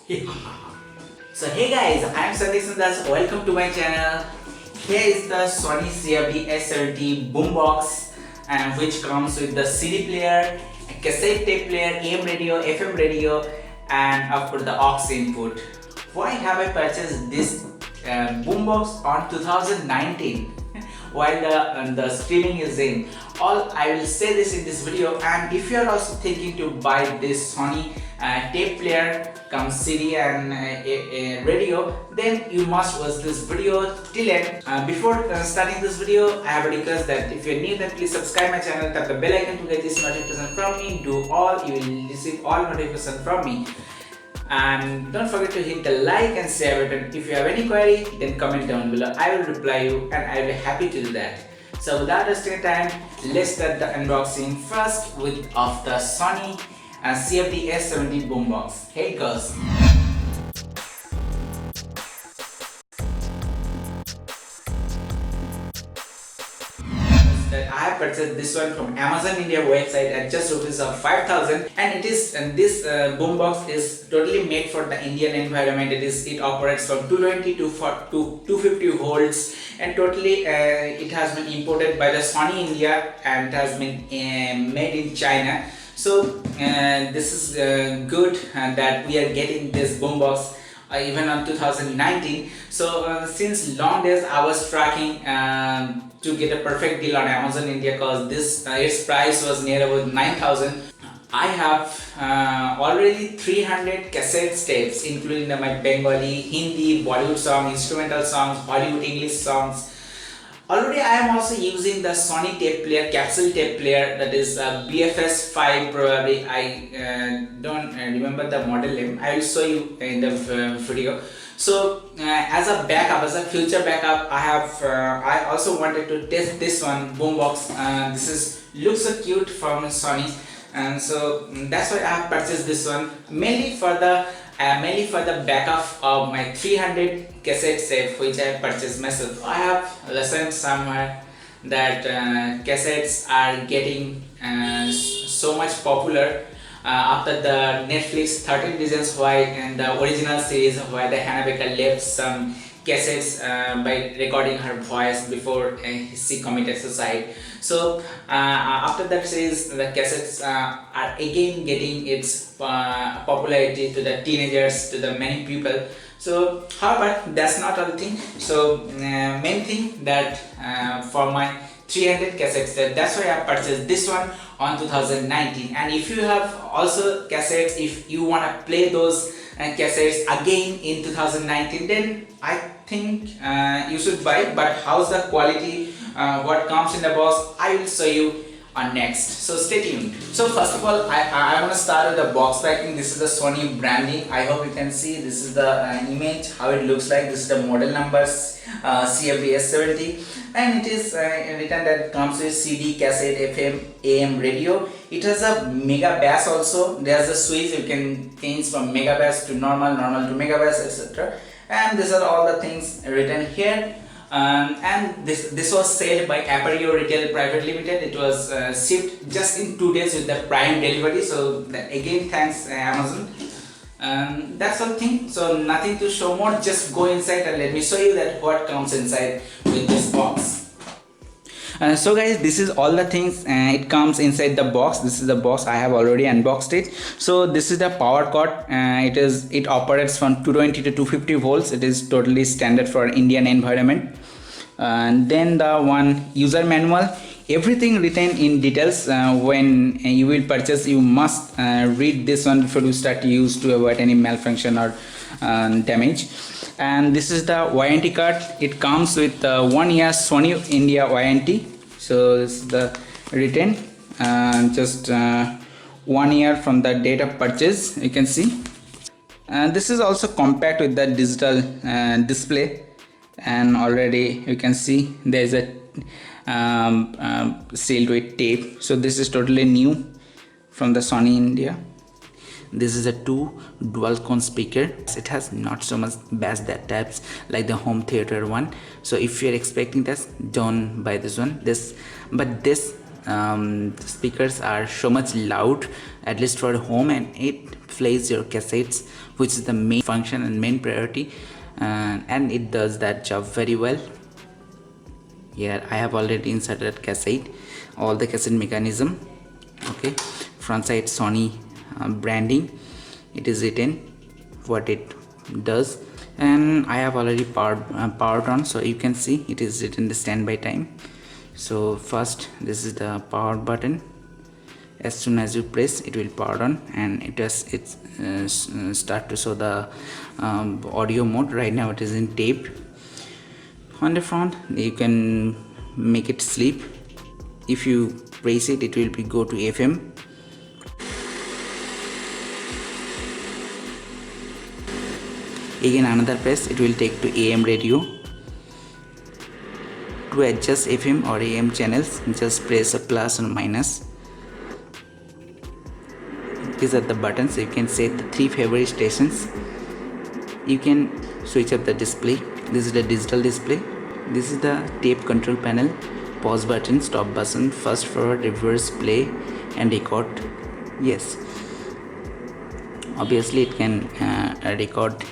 So hey guys, I am Sandhikshandas. Welcome to my channel. Here is the SONY CFD S70 Boombox, and which comes with the CD player, a cassette tape player, AM radio, FM radio, and of course the aux input. Why have I purchased this boombox on 2019 while the streaming is in? All I will say this in this video, and if you are also thinking to buy this Sony tape player comes CD and radio, then you must watch this video till end. Before starting this video, I have a request that if you're new, then please subscribe my channel, tap the bell icon to get this notification from me. Do all, you will receive all notifications from me. And don't forget to hit the like and share button. If you have any query, then comment down below. I will reply you and I will be happy to do that. So without wasting time, let's start the unboxing first of the Sony CFD S70 Boombox. Here it goes. I have purchased this one from Amazon India website at just rupees of 5,000, and it is this boombox is totally made for the Indian environment. It operates from 220 to 250 volts, and totally it has been imported by the Sony India and has been made in China. So this is good that we are getting this boombox even on 2019. So since long days I was tracking to get a perfect deal on Amazon India, because this its price was near about 9,000. I have already 300 cassette tapes, including my Bengali, Hindi, Bollywood songs, instrumental songs, Hollywood English songs. Already I am also using the Sony tape player, capsule tape player, that is BFS 5 probably. I don't remember the model name. I will show you in the video. So as a backup, as a future backup, I also wanted to test this one boombox. This looks so cute from Sony, and so that's why I have purchased this one mainly for the backup of my 300 cassette tape, which I purchased myself. I have listened somewhere that cassettes are getting so much popular after the Netflix 13 Reasons Why and the original series where the Hannah Baker left some cassettes by recording her voice before she committed suicide. So after that series, the cassettes are again getting its popularity to the teenagers, to the many people. So however, that's not all thing. So main thing that for my 300 cassettes, that's why I purchased this one on 2019. And if you have also cassettes, if you want to play those cassettes again in 2019, then I think you should buy it. But how's the quality, what comes in the box, I will show you on next, so stay tuned. So first of all, I want to start with the box packing. This is the Sony branding. I hope you can see this is the image, how it looks like. This is the model numbers, CFD S70, and it is written that it comes with CD, cassette, FM, AM radio. It has a mega bass also. There's a switch, you can change from mega bass to normal, normal to mega bass, etc. And these are all the things written here. And this was sold by Appareo Retail Private Limited. It was shipped just in 2 days with the Prime delivery. So again, thanks Amazon. That's all thing. So nothing to show more. Just go inside and let me show you that what comes inside with this box. So guys, this is all the things it comes inside the box. This is the box. I have already unboxed it. So this is the power cord. It operates from 220 to 250 volts. It is totally standard for Indian environment. And then the one user manual, everything written in details. When you will purchase, you must read this one before you start to use, to avoid any malfunction or damage. And this is the warranty card. It comes with 1 year Sony India warranty. So this is the written, just 1 year from the date of purchase, you can see. And this is also compact with the digital display, and already you can see there is a sealed with tape. So this is totally new from the Sony India. This is a 2 dual cone speaker. It has not so much bass that types like the home theater one. So if you're expecting this, don't buy this one. But this the speakers are so much loud, at least for home, and it plays your cassettes, which is the main function and main priority, and it does that job very well. Here I have already inserted cassette, all the cassette mechanism. Okay, front side Sony branding, it is written what it does, and I have already powered on, so you can see it is written the standby time. So first, this is the power button. As soon as you press, it will power on, and it start to show the audio mode. Right now it is in tape. On the front, you can make it sleep. If you press it, it will go to FM. Again another press, it will take to AM radio. To adjust FM or AM channels, just press a plus or minus. These are the buttons. You can set the 3 favorite stations. You can switch up the display. This is the digital display. This is the tape control panel. Pause button, stop button, fast forward, reverse, play and record. Yes, obviously it can record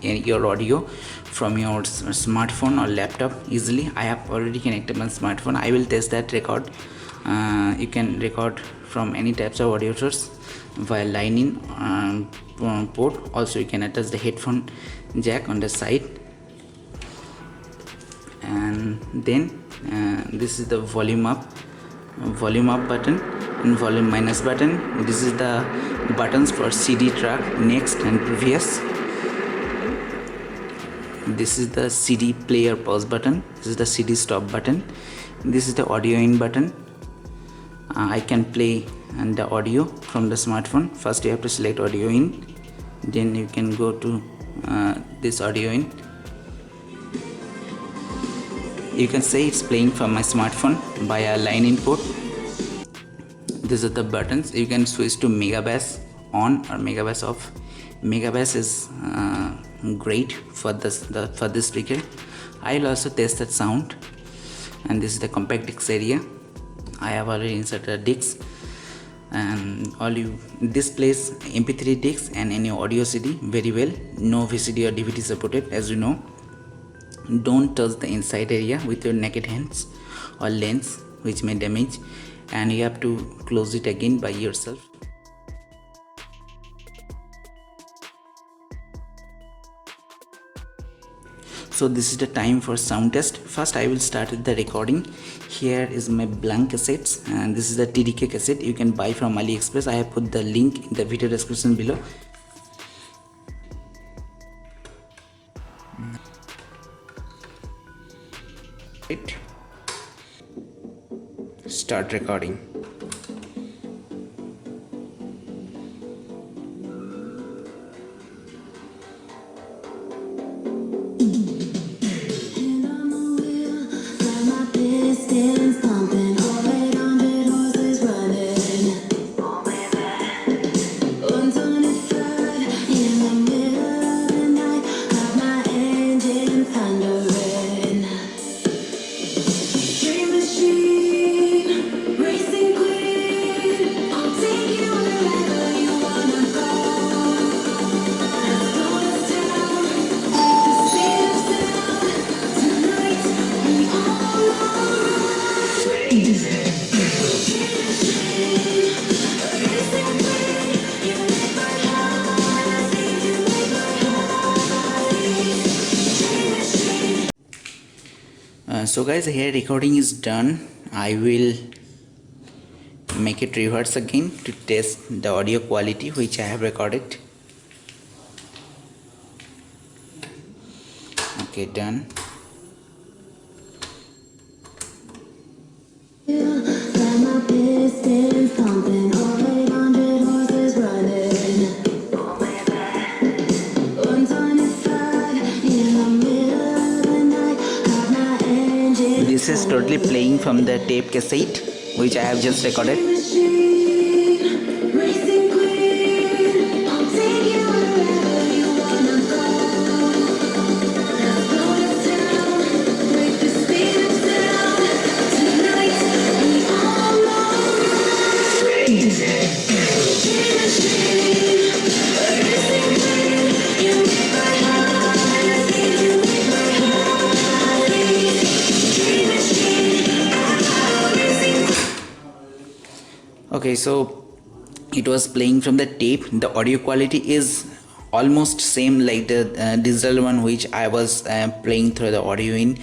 your audio from your smartphone or laptop easily. I have already connected my smartphone. I will test that record. You can record from any types of audio source via line in port. Also you can attach the headphone jack on the side, and then this is the volume up button and volume minus button. This is the buttons for CD track, next and previous. This is the CD player pause button. This is the CD stop button. This is the audio in button. I can play the audio from the smartphone. First you have to select audio in, then you can go to this audio in. You can say it's playing from my smartphone via line input. These are the buttons. You can switch to megabass on or megabass off. Megabass is great for this speaker. I'll also test that sound. And this is the compact disc area. I have already inserted a disc, and this plays MP3 disc and any audio CD very well. No VCD or DVD supported, as you know. Don't touch the inside area with your naked hands or lens, which may damage, and you have to close it again by yourself. So this is the time for sound test. First I will start with the recording. Here is my blank cassettes, and this is the TDK cassette you can buy from AliExpress. I have put the link in the video description below. Start recording. So guys, here recording is done. I will make it reverse again to test the audio quality which I have recorded. Okay, done. This is totally playing from the tape cassette which I have just recorded. So it was playing from the tape. The audio quality is almost same like the digital one which I was playing through the audio in,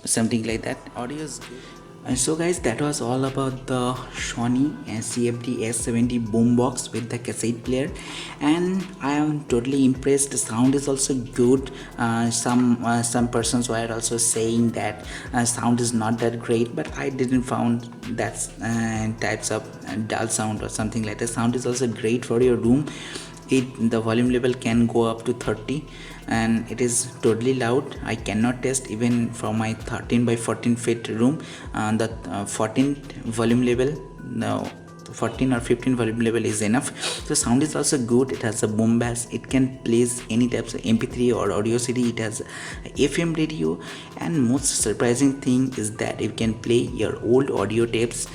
something like that. Audio is good. And so guys, that was all about the Sony CFD S70 Boombox with the cassette player, and I am totally impressed. The sound is also good. Some persons were also saying that sound is not that great, but I didn't found that types of dull sound or something like that. Sound is also great for your room. The volume level can go up to 30 and it is totally loud. I cannot test even from my 13 by 14 feet room. The 14 volume level, no, 14 or 15 volume level is enough. So sound is also good. It has a boom bass. It can place any types of MP3 or audio CD. It has FM radio, and most surprising thing is that you can play your old audio tapes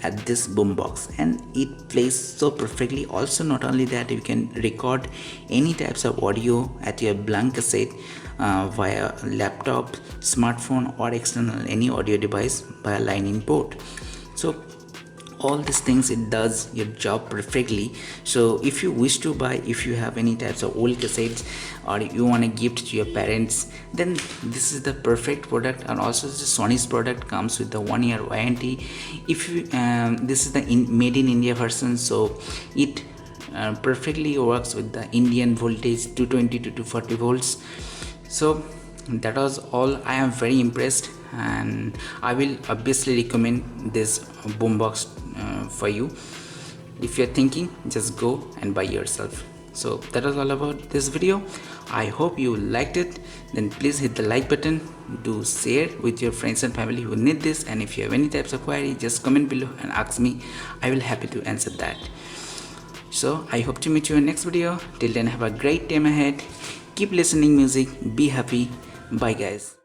at this boombox, and it plays so perfectly. Also, not only that, you can record any types of audio at your blank cassette via laptop, smartphone, or external any audio device via lightning port. So all these things, it does your job perfectly. So if you wish to buy, if you have any types of old cassettes or you want to gift to your parents, then this is the perfect product. And also the Sony's product comes with the 1-year warranty. If you this is the made in India version, so it perfectly works with the Indian voltage 220 to 240 volts. So that was all. I am very impressed, and I will obviously recommend this boombox for you. If you're thinking, just go and buy yourself. So that was all about this video. I hope you liked it. Then please hit the like button, do share with your friends and family who need this, and if you have any types of query, just comment below and ask me. I will happy to answer that. So I hope to meet you in next video. Till then, have a great time ahead. Keep listening music, be happy. Bye guys.